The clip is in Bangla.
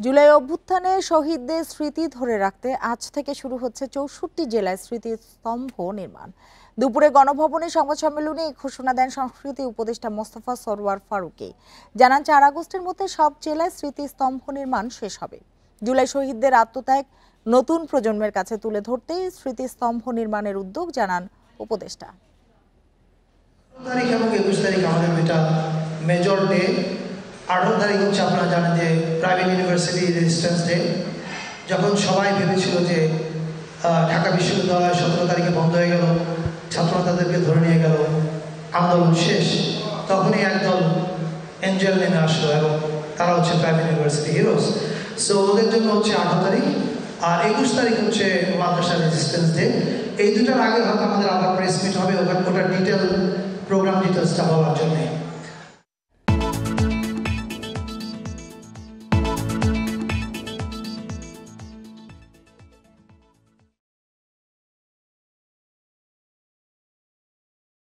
জুলাই অভ্যুত্থানে শহীদদের স্মৃতি ধরে রাখতে আজ থেকে শুরু হচ্ছে ৬৪ জেলায় স্মৃতিস্তম্ভ নির্মাণ। দুপুরে গণভবনে সংবাদ সম্মেলনে এই ঘোষণা দেন সংস্কৃতি উপদেষ্টা মোস্তফা সরওয়ার ফারুকী। জানান ৪ আগস্টের মধ্যে সব জেলায় স্মৃতিস্তম্ভ নির্মাণ শেষ হবে। জুলাই শহীদদের আত্মত্যাগ নতুন প্রজন্মের কাছে তুলে ধরতেই স্মৃতিস্তম্ভ নির্মাণের উদ্যোগ জানান উপদেষ্টা। তারিখ এবং ২১ তারিখ আমাদের দুইটা মেজর ডে। ১৮ তারিখ হচ্ছে আপনারা জানেন যে প্রাইভেট ইউনিভার্সিটি রেজিস্ট্যান্স ডে। যখন সবাই ভেবেছিল যে ঢাকা বিশ্ববিদ্যালয় ১৭ তারিখে বন্ধ হয়ে গেল, ছাত্ররা তাদেরকে ধরে নিয়ে গেল, আন্দোলন শেষ, তখনই একদল এঞ্জেল নেমে আসলো এবং তারা হচ্ছে প্রাইভেট ইউনিভার্সিটি হিরোজ। সো ওদের জন্য হচ্ছে ১৮ তারিখ, আর ২১ তারিখ হচ্ছে মাদ্রাসা রেজিস্ট্যান্স ডে। এই দুটার আগে হয়তো আমাদের আবার প্রেস মিট হবে, ওটার ডিটেল প্রোগ্রাম ডিটেলসটা বলার জন্যে।